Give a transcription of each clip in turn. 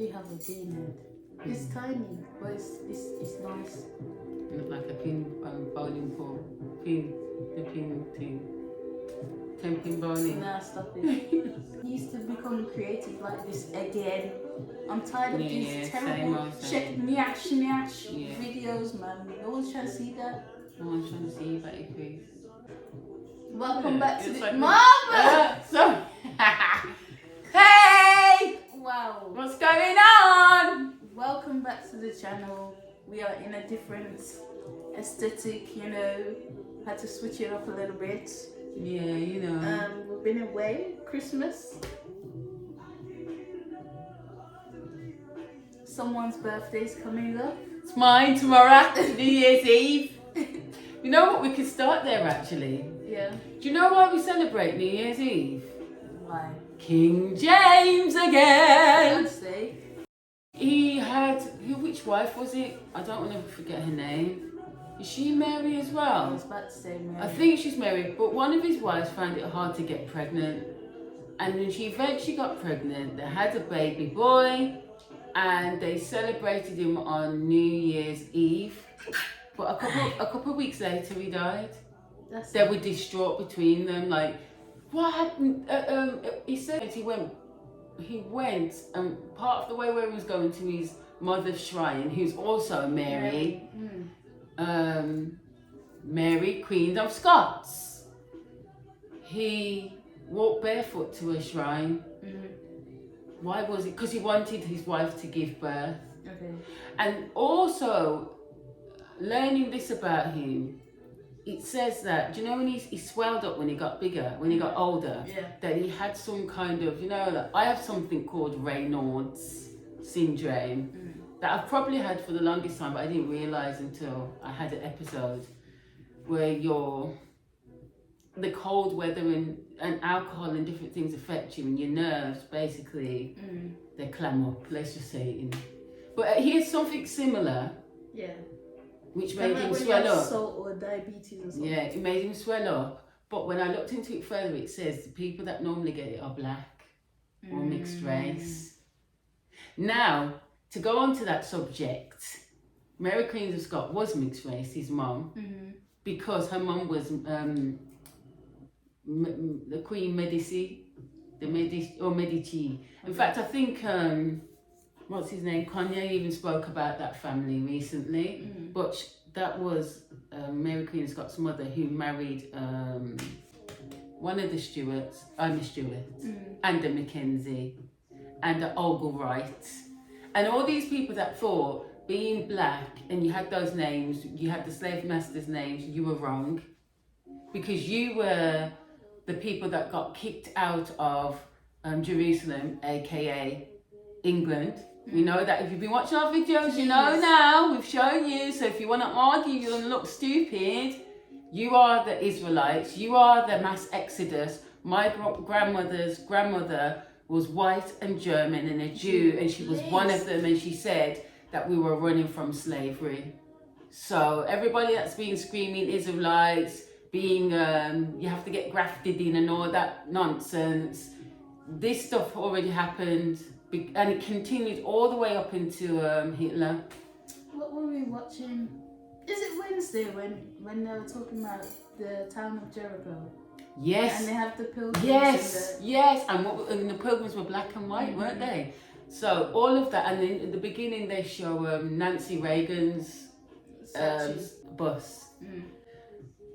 do have a bean head. It's tiny, but it's nice. You look like a pin bowling ball. The pin thing. 10-pin bowling. Nah, stop it. He used to become creative like this again. I'm tired of these terrible nyash videos, man. No one's trying to see that. No one's trying to see you, Betty Chris. Welcome back to the like Mama! Sorry. Hey! Wow. What's going on? Welcome back to the channel. We are in a different aesthetic, you know. Had to switch it up a little bit. Yeah, you know. We've been away, Christmas. Someone's birthday's coming up. It's mine tomorrow, New Year's Eve. You know what? We could start there actually. Yeah. Do you know why we celebrate New Year's Eve? Why? King James again. Let's see. He had, which wife was it? I don't want to forget her name. Is she Mary as well? I was about to say Mary. I think she's Mary, but one of his wives found it hard to get pregnant. And when she eventually got pregnant, they had a baby boy and they celebrated him on New Year's Eve. But a couple of weeks later, he died. They were distraught between them, like, what happened? He said he went, part of the way where he was going to his mother's shrine, who's also Mary, Mary, Queen of Scots. He walked barefoot to her shrine. Why was it? Because he wanted his wife to give birth. Okay. And also, learning this about him, it says that, do you know when he swelled up when he got bigger, when he got older, that he had some kind of, you know, like, I have something called Raynaud's syndrome that I've probably had for the longest time, but I didn't realise until I had an episode where the cold weather and alcohol and different things affect you, and your nerves basically, they clam up, let's just say it. But here's something similar. Yeah. Which made him swell up. Salt or diabetes or something. Yeah, it made him swell up. But when I looked into it further, it says the people that normally get it are black or mixed race. Now, to go on to that subject, Mary Queen of Scots was mixed race, his mum, because her mum was the Queen Medici, Medici. In fact, I think what's his name? Kanye even spoke about that family recently. But that was Mary Queen of Scots' mother, who married one of the Stuarts, I'm a Stuart, and a Mackenzie, and a Ogle Wright. And all these people that thought being black and you had those names, you had the slave masters' names, you were wrong. Because you were the people that got kicked out of Jerusalem, aka England. We know that if you've been watching our videos, you know now, we've shown you. So if you want to argue, you're going to look stupid. You are the Israelites. You are the mass exodus. My grandmother's grandmother was white and German and a Jew, and she was one of them, and she said that we were running from slavery. So everybody that's been screaming Israelites, being, you have to get grafted in and all that nonsense, this stuff already happened. And it continued all the way up into Hitler. What were we watching? Is it Wednesday when they were talking about the town of Jericho? Yes. And they have the pilgrims. Yes. And the pilgrims were black and white, weren't they? So all of that, and then at the beginning they show Nancy Reagan's bus,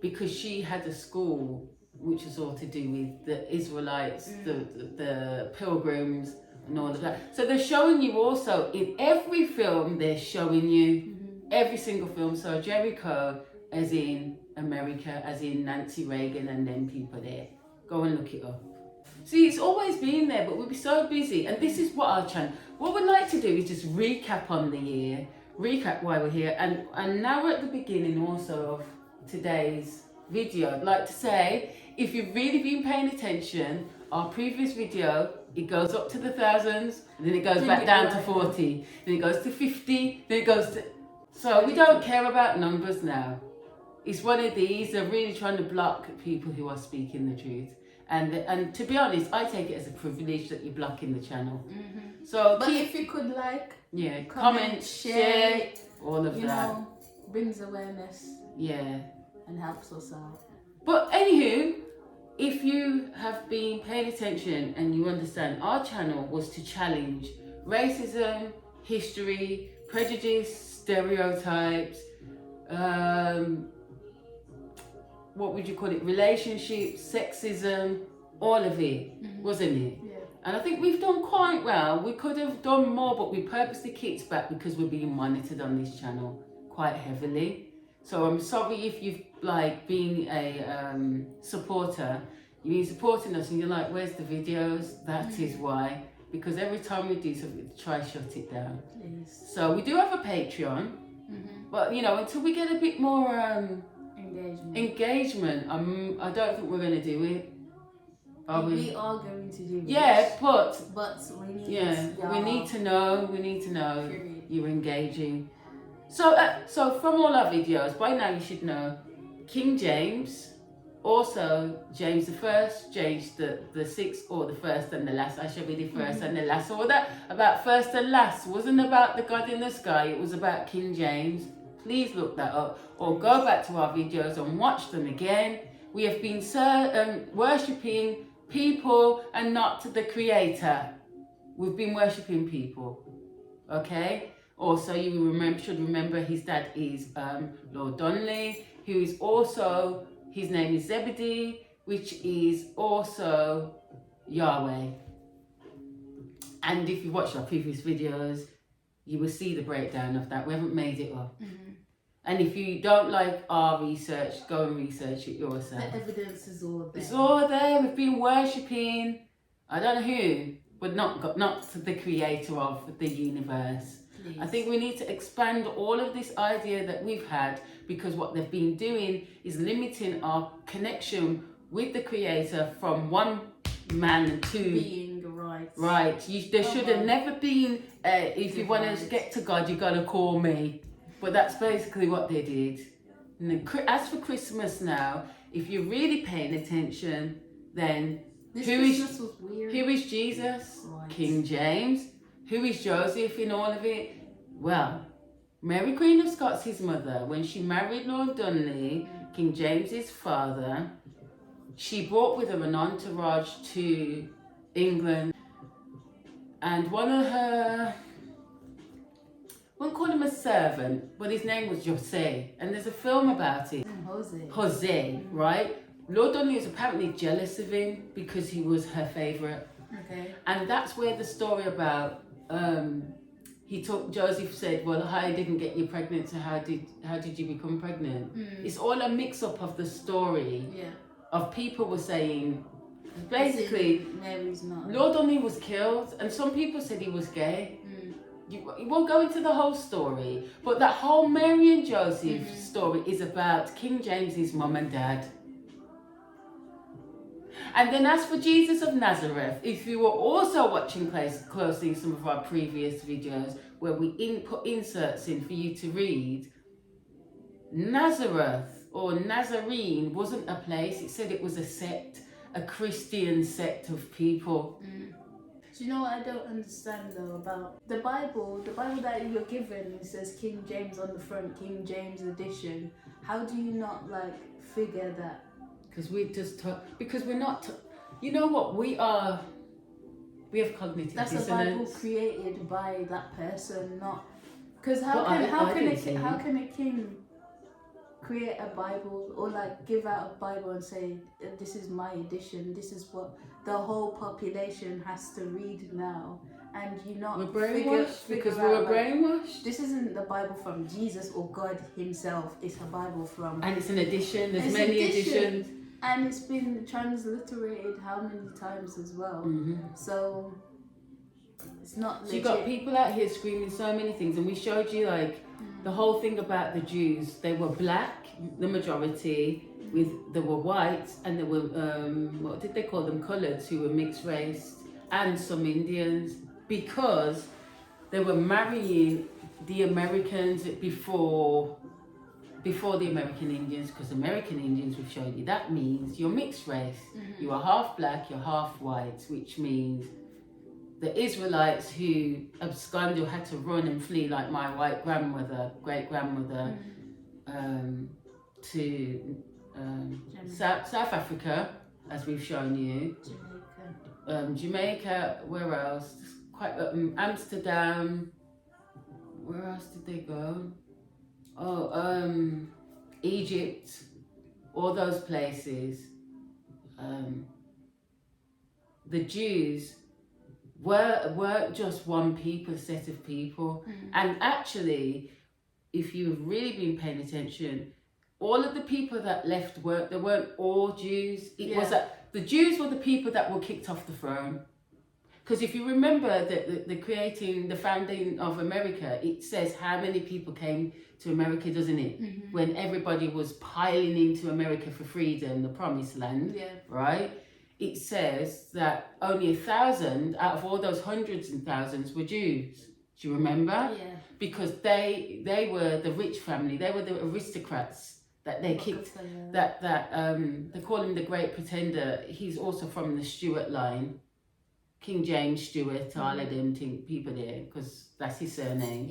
because she had a school which was all to do with the Israelites, the pilgrims, and all of that. So they're showing you also, in every film they're showing you, every single film. So Jericho, as in America, as in Nancy Reagan, and then people there. Go and look it up. See, it's always been there, but we'll be so busy. And this is what we'd like to do is just recap on the year, recap why we're here. And now we're at the beginning also of today's video. I'd like to say, if you've really been paying attention, our previous video, it goes up to the thousands, and then it goes back down to 40, then it goes to 50, then it goes to... So we don't care about numbers now. It's one of these, they're really trying to block people who are speaking the truth. And to be honest, I take it as a privilege that you're blocking the channel. Mm-hmm. So but if you could comment, share, all of that. Know, brings awareness. Yeah. And helps us out. But anywho, if you have been paying attention and you understand, our channel was to challenge racism, history, prejudice, stereotypes, what would you call it, relationships, sexism, all of it, wasn't it? Yeah. And I think we've done quite well. We could have done more, but we purposely kicked back because we're being monitored on this channel quite heavily. So I'm sorry if you've been a supporter, you've been supporting us and you're like, where's the videos? That is why. Because every time we do something, try shut it down. Please. So we do have a Patreon, but until we get a bit more engagement, I don't think we're going to do it. We are going to do it. Yeah, but we need. Yeah, we need to know. We need to know Period. You're engaging. So from all our videos, by now you should know King James, also James the First, James the Sixth, or the First and the Last. I should be the first and the last. So that about first and last wasn't about the God in the sky. It was about King James. Please look that up, or go back to our videos and watch them again. We have been worshipping people and not the Creator. We've been worshipping people. Okay. Also, you should remember his dad is Lord Donnelly, who is also, his name is Zebedee, which is also Yahweh. And if you watched our previous videos, you will see the breakdown of that. We haven't made it up. And if you don't like our research, go and research it yourself. The evidence is all there. It's all there. We've been worshipping, I don't know who, but not the Creator of the universe. Please. I think we need to expand all of this idea that we've had, because what they've been doing is limiting our connection with the Creator from one man to being right. Right. There should have never been, if you want to get to God, you got to call me. But that's basically what they did. And as for Christmas now, if you're really paying attention, then who is Jesus? Right. King James. Who is Joseph in all of it? Well, Mary Queen of Scots, his mother, when she married Lord Donnelly, King James's father, she brought with her an entourage to England, and one of her, I won't call him a servant, but his name was Jose, and there's a film about it. Jose, right? Lord Donnelly was apparently jealous of him because he was her favourite. Okay. And that's where the story about Joseph said, well, I didn't get you pregnant, so how did you become pregnant? It's all a mix-up of the story. Yeah. Of people were saying, basically, Mary's not. Lord Donnelly was killed, and some people said he was gay. You won't go into the whole story, but that whole Mary and Joseph story is about King James's mum and dad. And then as for Jesus of Nazareth, if you were also watching closely some of our previous videos where we put inserts in for you to read, Nazareth or Nazarene wasn't a place. It said it was a sect, a Christian sect of people. Do you know what I don't understand though about the Bible? The Bible that you're given, it says King James on the front, King James edition. How do you not figure that? Because we just because we're not. You know what we have cognitive dissonance. That's a Bible created by that person, not because how can a king create a Bible or give out a Bible and say this is my edition, this is what the whole population has to read now, and you not we're brainwashed because we were brainwashed. This isn't the Bible from Jesus or God himself, it's a Bible from, and it's an edition, there's many editions, and it's been transliterated how many times as well. So it's not legit. So you got people out here screaming so many things, and we showed you the whole thing about the Jews. They were black, the majority, there were whites, and there were what did they call them, coloureds, who were mixed race, and some Indians, because they were marrying the Americans before before the American Indians, because American Indians, we've shown you, that means you're mixed race. You are half black, you're half white, which means the Israelites who absconded or had to run and flee, like my white grandmother, great grandmother, to South Africa, as we've shown you. Jamaica, where else? Quite Amsterdam. Where else did they go? Egypt, all those places. The Jews weren't just one people, set of people. And actually, if you've really been paying attention, all of the people that left they weren't all Jews. It was that the Jews were the people that were kicked off the throne. Because if you remember the founding of America, it says how many people came to America, doesn't it? When everybody was piling into America for freedom, the promised land, right? It says that only 1,000 out of all those hundreds and thousands were Jews. Do you remember? Yeah. Because they were the rich family, they were the aristocrats that they kicked. They call him the Great Pretender. He's also from the Stuart line. King James Stuart, all of them people there, because that's his surname.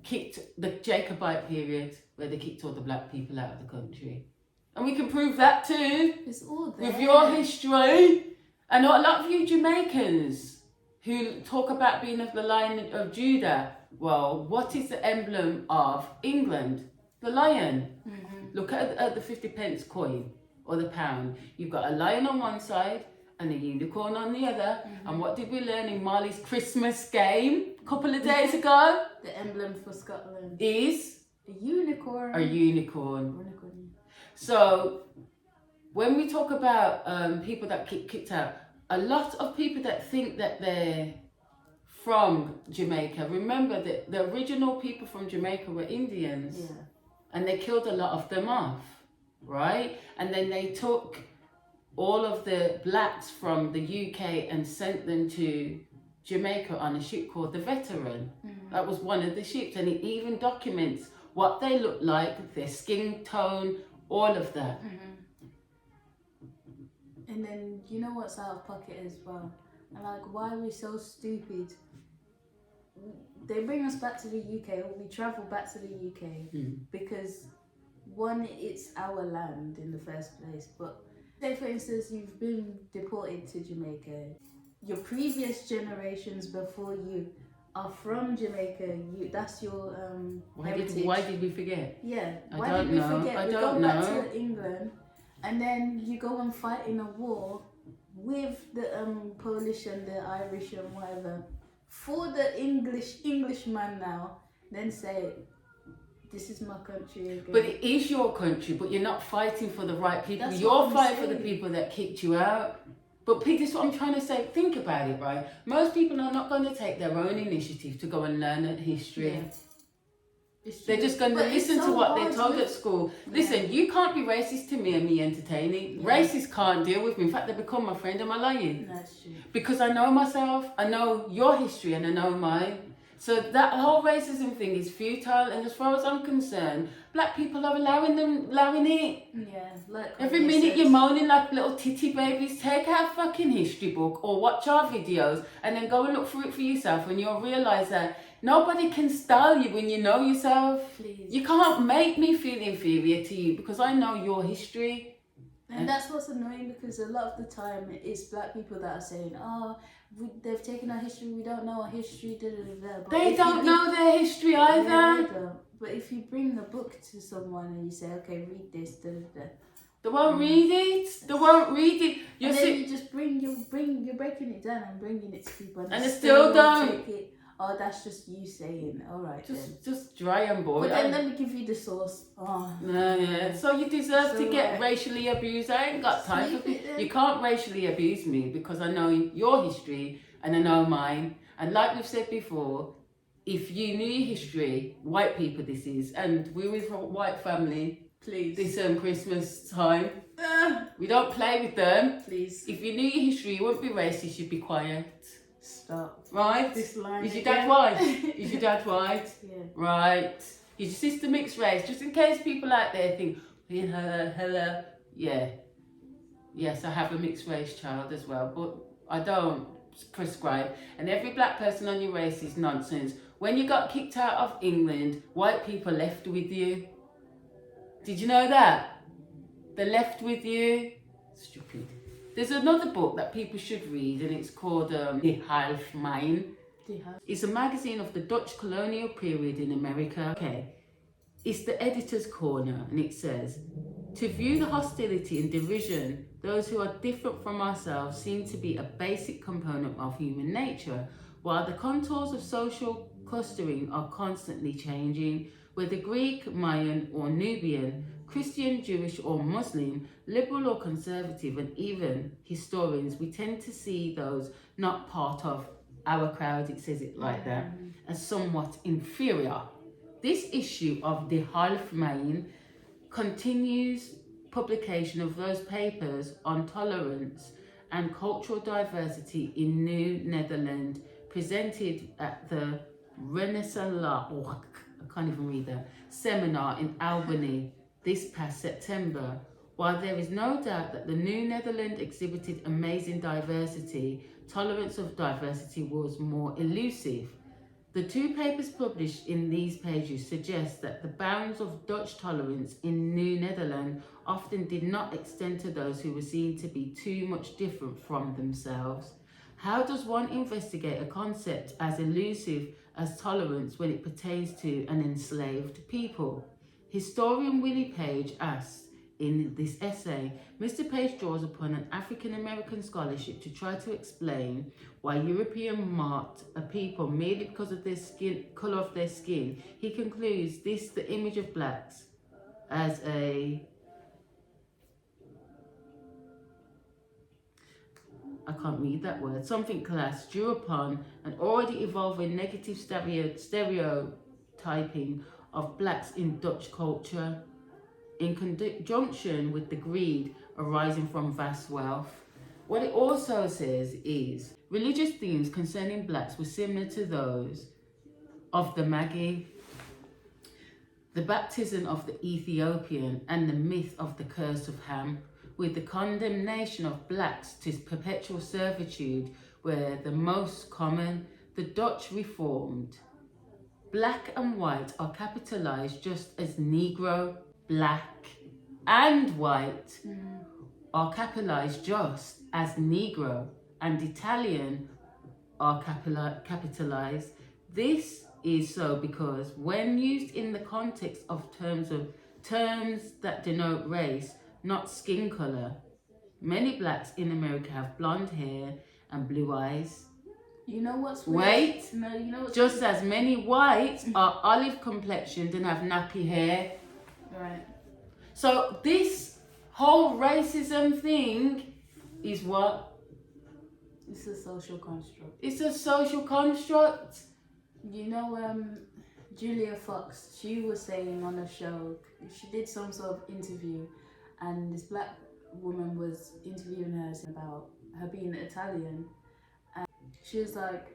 Kicked the Jacobite period, where they kicked all the black people out of the country. And we can prove that too. It's all there. With your history. And a lot of you Jamaicans who talk about being of the line of Judah, well, what is the emblem of England? The lion. Look at the 50 pence coin. Or the pound. You've got a lion on one side and a unicorn on the other. And what did we learn in Molly's Christmas game a couple of days ago? The emblem for Scotland is a unicorn. A unicorn. So when we talk about people that get kicked out, a lot of people that think that they're from Jamaica, remember that the original people from Jamaica were Indians. And they killed a lot of them off. Right? And then they took all of the blacks from the UK and sent them to Jamaica on a ship called the Veteran. That was one of the ships, and it even documents what they looked like, their skin tone, all of that. And then you know what's out of pocket as well? And like, why are we so stupid? They bring us back to the UK, or we travel back to the UK because one, it's our land in the first place, but say for instance you've been deported to Jamaica, your previous generations before you are from Jamaica, that's your heritage. Why did we forget? Why did we forget? We go back to England and then you go and fight in a war with the Polish and the Irish and whatever for the Englishman now, then say, this is my country again. But it is your country, but you're not fighting for the right people. That's You're fighting for the people that kicked you out. But Pete, this is what I'm trying to say. Think about it, right? Most people are not going to take their own initiative to go and learn history. They're just going to listen to what they're told at school. Listen, you can't be racist to me and me entertaining. Racists can't deal with me. In fact, they become my friend. Am I lying? That's true. Because I know myself, I know your history, and I know mine. So that whole racism thing is futile, and as far as I'm concerned, black people are allowing it. Like every minute you're moaning like little titty babies. Take out a fucking history book or watch our videos and then go and look for it for yourself, and you'll realise that nobody can style you when you know yourself. Please. You can't make me feel inferior to you because I know your history. And that's what's annoying, because a lot of the time it's black people that are saying, they've taken our history, we don't know our history, But they don't know their history either. But if you bring a book to someone and you say, okay, read this, they won't read it. They won't read it. And then you just you're breaking it down and bringing it to people, and they still don't. Take it. Oh, that's just you saying, all right. Just dry and boiled. But then let me give you the sauce. So you deserve to get racially abused. I ain't got time for it. You can't racially abuse me because I know your history and I know mine. And like we've said before, if you knew your history, white people this is, and we're with a white family. Please. This Christmas time. We don't play with them. Please. If you knew your history, you wouldn't be racist. You'd be quiet. Stop. Right? This line. Is your dad white? Is your dad white? Yeah. Right. Is your sister mixed race? Just in case people out there think, hello. Yeah. Yes, I have a mixed race child as well, but I don't prescribe. And every black person on your race is nonsense. When you got kicked out of England, white people left with you. Did you know that? They left with you. Stupid. There's another book that people should read, and it's called The Half Mine. It's a magazine of the Dutch colonial period in America. Okay. It's the editor's corner, and it says, to view the hostility and derision, those who are different from ourselves seem to be a basic component of human nature, while the contours of social clustering are constantly changing, whether Greek, Mayan or Nubian, Christian, Jewish or Muslim, liberal or conservative, and even historians, we tend to see those not part of our crowd, it says it like that, as somewhat inferior. This issue of the Half Mine continues publication of those papers on tolerance and cultural diversity in New Netherlands presented at the Renaissance seminar in Albany this past September. While there is no doubt that the New Netherlands exhibited amazing diversity, tolerance of diversity was more elusive. The two papers published in these pages suggest that the bounds of Dutch tolerance in New Netherlands often did not extend to those who were seen to be too much different from themselves. How does one investigate a concept as elusive as tolerance when it pertains to an enslaved people? Historian Willie Page asks in this essay. Mr. Page draws upon an African-American scholarship to try to explain why European marked a people merely because of their skin, colour of their skin. He concludes this, the image of blacks as I can't read that word, something class, drew upon an already evolving negative stereotyping of blacks in Dutch culture, in conjunction with the greed arising from vast wealth. What it also says is, religious themes concerning blacks were similar to those of the Magi, the baptism of the Ethiopian, and the myth of the curse of Ham, with the condemnation of blacks to perpetual servitude were the most common. The Dutch reformed. Black and white are capitalized just as Negro, black and white are capitalized just as Negro, and Italian are capitalized. This is so because when used in the context of terms that denote race, not skin color, many blacks in America have blonde hair and blue eyes. You know what's weird? Wait, no, you know what's just weird? as many whites are olive complexioned and have nappy hair. Right. So this whole racism thing is what? It's a social construct. It's a social construct. You know, Julia Fox, she was saying on a show, she did some sort of interview, and this black woman was interviewing her about her being Italian, and she was like,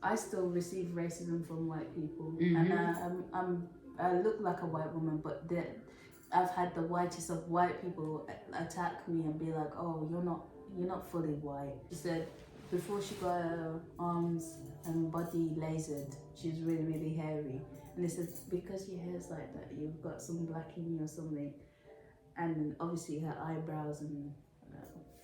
I still receive racism from white people, and I look like a white woman, but I've had the whitest of white people attack me and be like, oh, you're not fully white. She said before she got her arms and body lasered, she was really, really hairy. And they said, because your hair's like that, you've got some black in you or something. And obviously her eyebrows and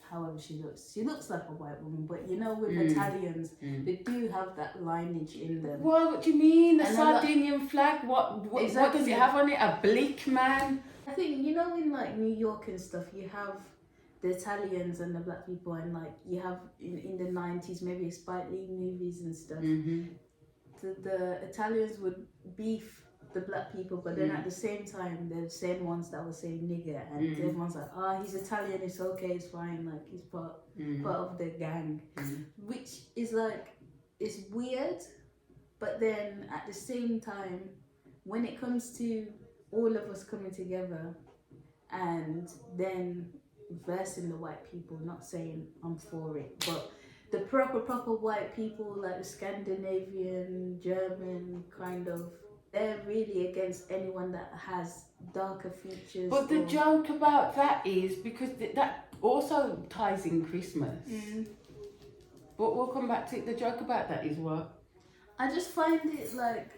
however she looks like a white woman. But you know, with Italians, they do have that lineage in them. What do you mean? The Sardinian flag? What does it have on it? A blick, man? I think, you know, in like New York and stuff, you have the Italians and the black people, and like you have in the 90s, maybe Spike Lee movies and stuff. The Italians would beef the black people, but then at the same time, they're the same ones that were saying nigger, and everyone's like, he's Italian, it's okay, it's fine, like he's part of the gang, which is like, it's weird, but then at the same time, when it comes to all of us coming together and then versing the white people, not saying I'm for it, but the proper white people, like the Scandinavian, German kind of, they're really against anyone that has darker features. But the joke about that is because that also ties in Christmas. But we'll come back to it. The joke about that is what? I just find it like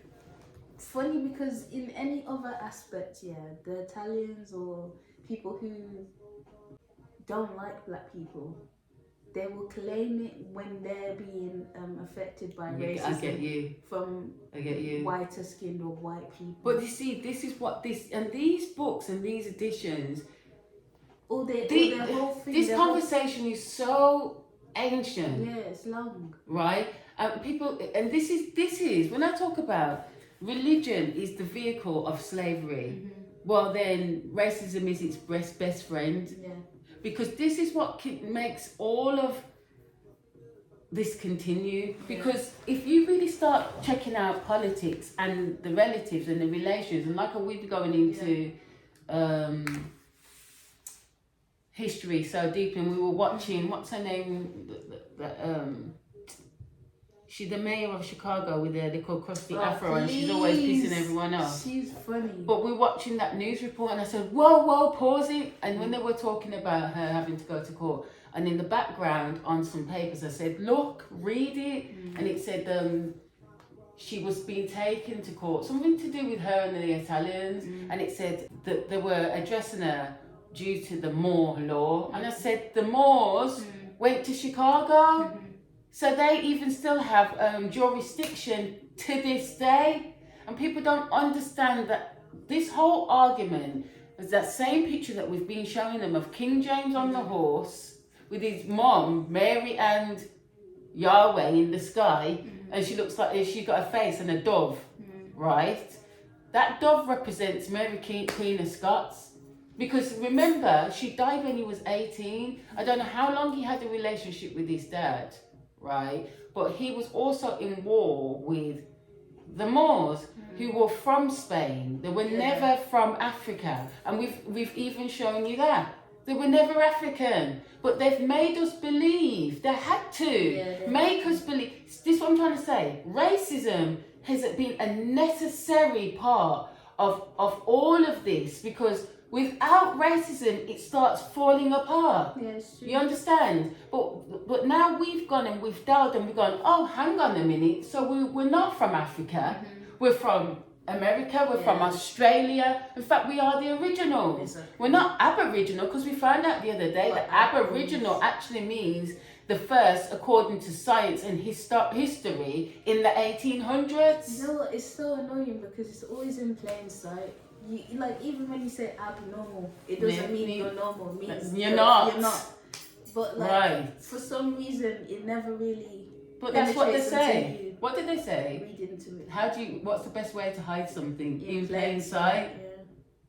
funny because in any other aspect, the Italians or people who don't like black people, they will claim it when they're being affected by racism. I get you. I get you. Whiter skinned or white people. But you see, this is what these books and these editions. Their whole thing. This conversation is so ancient. Yeah, it's long. Right? People, and this is when I talk about religion is the vehicle of slavery. Well, then racism is its best friend. Yeah. Because this is what makes all of this continue. Because if you really start checking out politics and the relatives and the relations, and like we've been going into history so deep, and we were watching, what's her name? She's the mayor of Chicago with her little crusty afro, and she's always pissing everyone off. She's funny. But we're watching that news report, and I said, whoa, pause it. And when they were talking about her having to go to court, and in the background on some papers, I said, look, read it. And it said she was being taken to court, something to do with her and the Italians. And it said that they were addressing her due to the Moore law. And I said, the Moors went to Chicago. So they even still have jurisdiction to this day. And people don't understand that this whole argument is that same picture that we've been showing them of King James on the horse with his mom, Mary and Yahweh in the sky. And she looks like she got a face and a dove, right? That dove represents Mary Queen of Scots. Because remember, she died when he was 18. I don't know how long he had a relationship with his dad. Right, but he was also in war with the Moors, who were from Spain. They were never from Africa, and we've even shown you that they were never African. But they've made us believe. They had to make us believe. This is what I'm trying to say. Racism has been a necessary part of all of this, because without racism, it starts falling apart. Yes. You understand? But now we've gone and we've delved and we've gone, oh, hang on a minute. So we're not from Africa. We're from America. We're from Australia. In fact, we are the originals. Exactly. We're not Aboriginal, because we found out the other day that Aboriginal actually means the first, according to science and history, in the 1800s. You know what? It's so annoying because it's always in plain sight. Like, even when you say abnormal, it doesn't mean you're normal. It means you're not. You're not. But like, for some reason, it never really. But that's what they say. What did they say? Read into it. What's the best way to hide something? In plain sight. Yeah.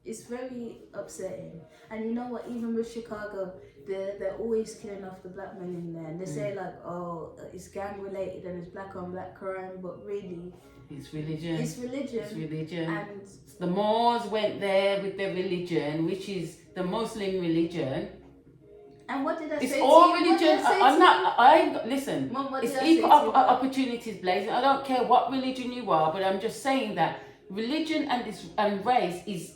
It's very upsetting. And you know what? Even with Chicago, they're always killing off the black men in there. And they say like, oh, it's gang related and it's black on black crime, but really. It's religion. It's religion. It's religion. And the Moors went there with their religion, which is the Muslim religion. And what did I say? It's all religion. Listen. Mom, it's equal opportunities blazing. I don't care what religion you are, but I'm just saying that religion and race is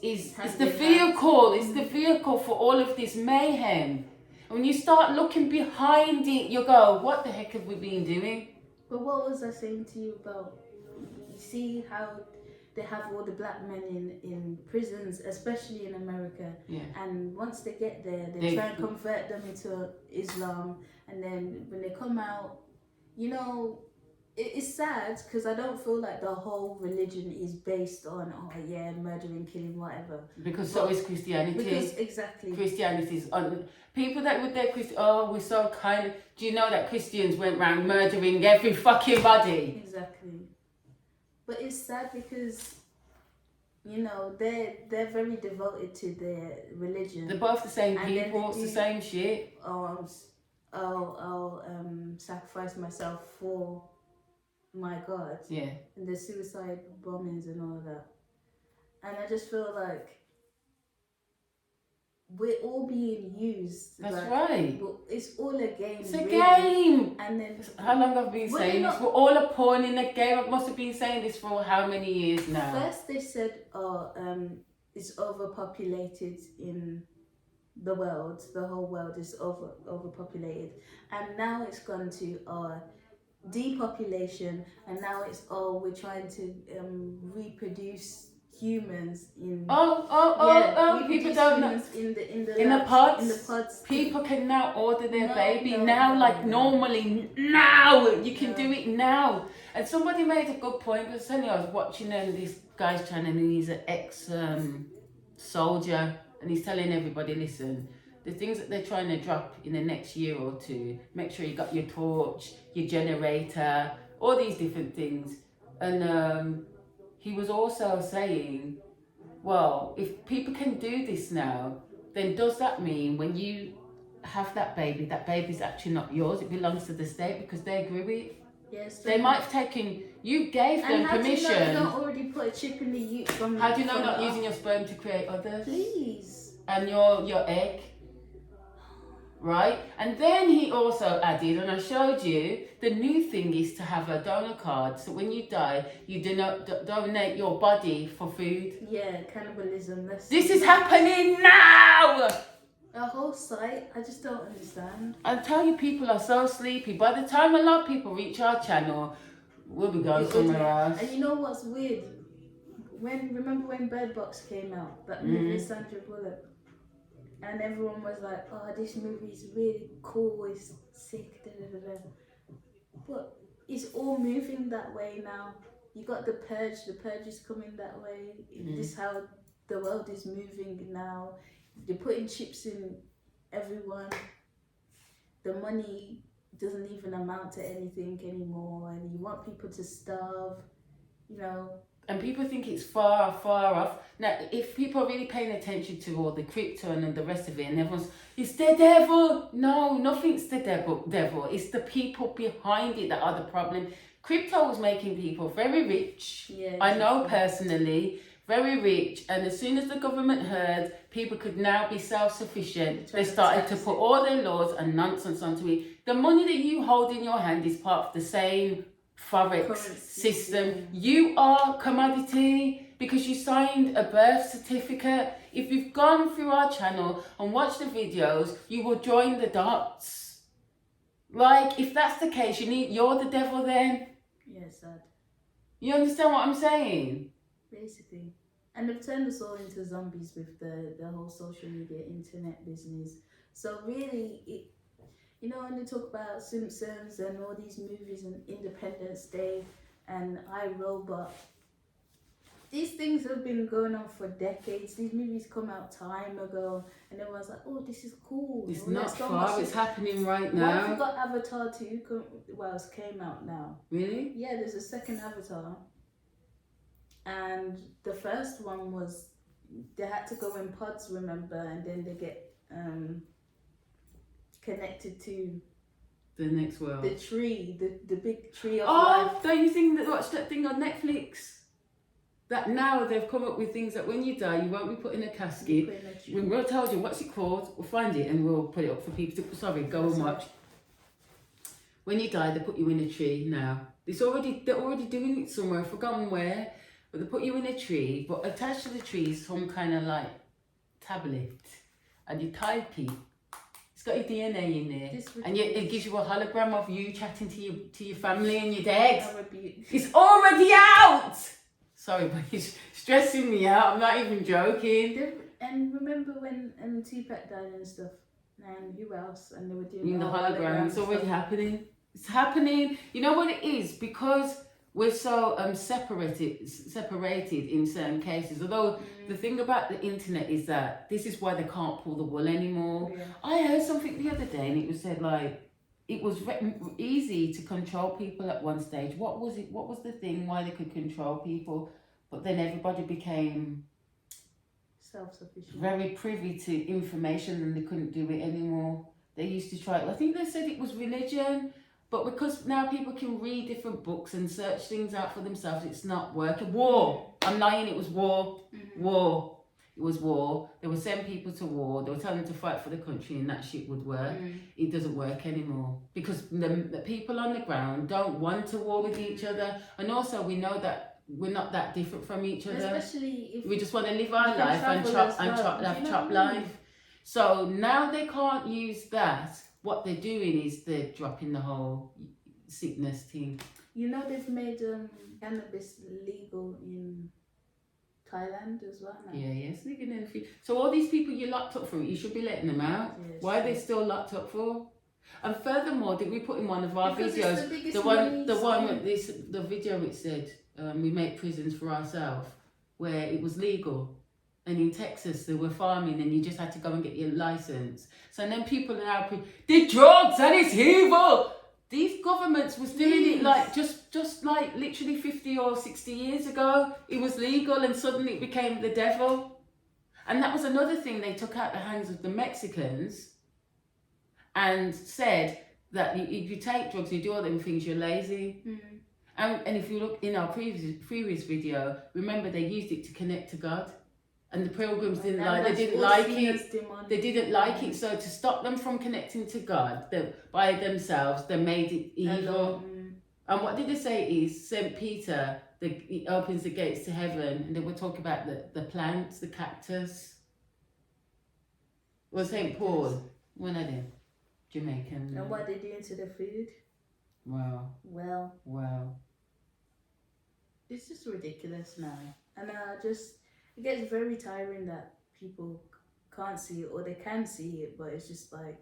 the vehicle. It's the vehicle for all of this mayhem. When you start looking behind it, you go, what the heck have we been doing? But what was I saying to you about? You see how they have all the black men in prisons, especially in America. Yeah. And once they get there, they try and convert them into Islam. And then when they come out, you know, it's sad because I don't feel like the whole religion is based on, murdering, killing, whatever. Because so is Christianity. Because exactly. Christianity is people that with their we're so kind. Do you know that Christians went around murdering every fucking body? Exactly. But it's sad because, you know, they're very devoted to their religion. They're both the same people. It's the same shit. I'll sacrifice myself for my God. Yeah. And the suicide bombings and all of that. And I just feel like we're all being used. That's right. It's all a game. It's a game. And then how long have I been saying this? We're all a pawn in the game. I must have been saying this for how many years now? First they said, it's overpopulated in the world. The whole world is overpopulated, and now it's gone to depopulation, and now it's we're trying to reproduce humans in people don't know in the pods. People can now order their baby normally now. You can do it now. And somebody made a good point, because I was watching this guy's channel, and he's an ex soldier, and he's telling everybody, listen, the things that they're trying to drop in the next year or two, make sure you got your torch, your generator, all these different things. And he was also saying, well, if people can do this now, then does that mean when you have that baby's actually not yours, it belongs to the state because they grew it? Yes. They might have taken, you gave them permission. And how do you know you don't already put a chip in the uke from? How do you know not using your sperm to create others? Please. And your egg, right? And then he also added, and I showed you, the new thing is to have a donor card. So when you die, you do not donate your body for food. Yeah, cannibalism. This is happening now! A whole site, I just don't understand. I tell you, people are so sleepy. By the time a lot of people reach our channel, we'll be going somewhere else. And you know what's weird? Remember when Bird Box came out? That movie with Sandra Bullock? And everyone was like, oh, this movie is really cool, it's sick, da da da da. But it's all moving that way now. You got The Purge is coming that way. This is how the world is moving now. They're putting chips in everyone. The money doesn't even amount to anything anymore, and you want people to starve, you know. And people think it's far, far off. Now, if people are really paying attention to all the crypto and the rest of it, and everyone's, it's the devil. No, nothing's the devil. It's the people behind it that are the problem. Crypto was making people very rich. Yeah, exactly. I know personally, very rich. And as soon as the government heard people could now be self-sufficient, they started to put all their laws and nonsense onto it. The money that you hold in your hand is part of the same Forex system. You are commodity because you signed a birth certificate. If you've gone through our channel and watched the videos, you will join the dots. Like, if that's the case, you're the devil then. Yeah, sad. You understand what I'm saying? Basically. And they've turned us all into zombies with the whole social media, internet business. So really, you know, when they talk about Simpsons and all these movies and Independence Day and iRobot, these things have been going on for decades. These movies come out time ago, and everyone's like, oh, this is cool. It's not far, it's happening right now. Well, we've got Avatar 2, it came out now. Really? Yeah, there's a second Avatar. And the first one was, they had to go in pods, remember, and then they get connected to the next world. The tree, the big tree of life. Oh, don't you think that watch that thing on Netflix? That now they've come up with things that when you die, you won't be put in a casket. We'll tell you what's it called. We'll find it and we'll put it up for people to go and watch. When you die, they put you in a tree now. They're already doing it somewhere. I've forgotten where. But they put you in a tree, but attached to the tree is some kind of like tablet, and you type it. It's got your DNA in there, and it gives you a hologram of you chatting to your family and your dead. It's already out. Sorry, but it's stressing me out. I'm not even joking. And remember when Tupac died and stuff, and who else? And they were doing the hologram. It's already happening. It's happening. You know what it is? Because we're so separated in certain cases. Although the thing about the internet is that this is why they can't pull the wool anymore. Yeah. I heard something the other day, and it was said like it was easy to control people at one stage. What was it? What was the thing why they could control people? But then everybody became self-sufficient, very privy to information, and they couldn't do it anymore. They used to try. I think they said it was religion. But because now people can read different books and search things out for themselves, it's not working. War. I'm lying, it was war. War. it was war. They would send people to war. They would tell them to fight for the country, and that shit would work. It doesn't work anymore because the people on the ground don't want to war with each other, and also we know that we're not that different from each other. Especially if we just want to live our life and chop life. So now they can't use that. What they're doing is they're dropping the whole sickness thing. You know they've made cannabis legal in Thailand as well now. Yes, so all these people you locked up for, you should be letting them out. Yes, why are they still locked up for? And furthermore, did we put in one of our videos the video which said we make prisons for ourselves, where it was legal, and in Texas they were farming and you just had to go and get your license. So then people are now the drugs and it's evil. These governments was doing it like just like literally 50 or 60 years ago. It was legal and suddenly it became the devil. And that was another thing they took out the hands of the Mexicans and said that if you take drugs, you do all them things, you're lazy. And if you look in our previous video, remember they used it to connect to God. And the pilgrims didn't like it. They didn't like it. So to stop them from connecting to God, by themselves, they made it evil. And what did they say is St. Peter, it opens the gates to heaven, and they were talking about the plants, the cactus. Well, St. Paul, one of them, Jamaican. And what they doing to the food? Wow. It's just ridiculous now. And it gets very tiring that people can't see it, or they can see it, but it's just like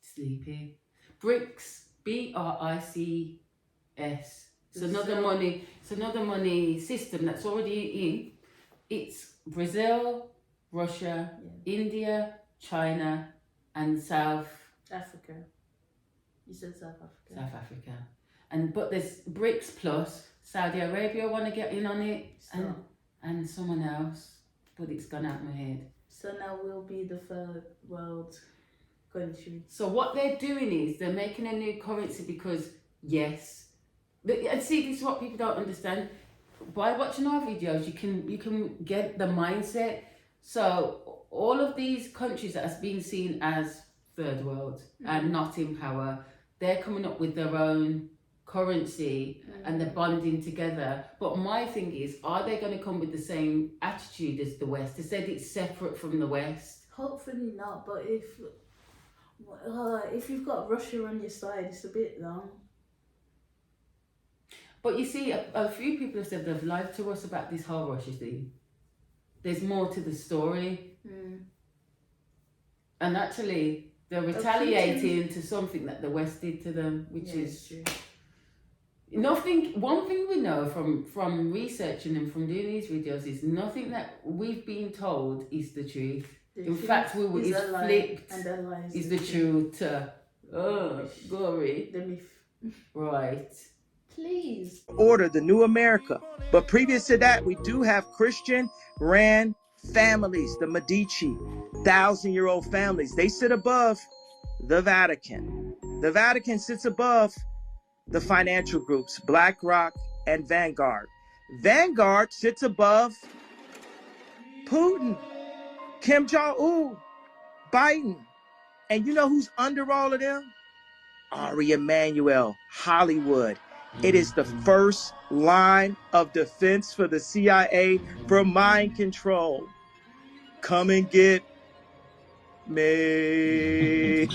sleepy. BRICS, BRICS. It's another money system that's already in. It's Brazil, Russia, India, China, and South Africa. You said South Africa. South Africa. But there's BRICS plus. Saudi Arabia want to get in on it, and someone else, but it's gone out of my head. So now we'll be the third world country. So what they're doing is they're making a new currency because, yes, and see, this is what people don't understand. By watching our videos, you can get the mindset. So all of these countries that have been seen as third world and not in power, they're coming up with their own currency and they're bonding together. But my thing is, are they going to come with the same attitude as the West? They said it's separate from the West. Hopefully not, but if you've got Russia on your side, it's a bit long. But you see, a few people have said they've lied to us about this whole Russia thing. There's more to the story. And actually, they're retaliating to something that the West did to them, which is true. One thing we know from researching and from doing these videos is nothing that we've been told is the truth. In fact, it's flipped. And is the truth. Glory. The myth. Right. Please. Order, the new America. But previous to that, we do have Christian-ran families, the Medici, 1,000-year-old families. They sit above the Vatican. The Vatican sits above the financial groups, BlackRock and Vanguard. Vanguard sits above Putin, Kim Jong-un, Biden. And you know who's under all of them? Ari Emanuel, Hollywood. It is the first line of defense for the CIA for mind control. Come and get me.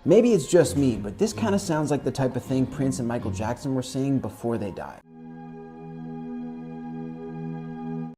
Maybe it's just me, but this kind of sounds like the type of thing Prince and Michael Jackson were saying before they died.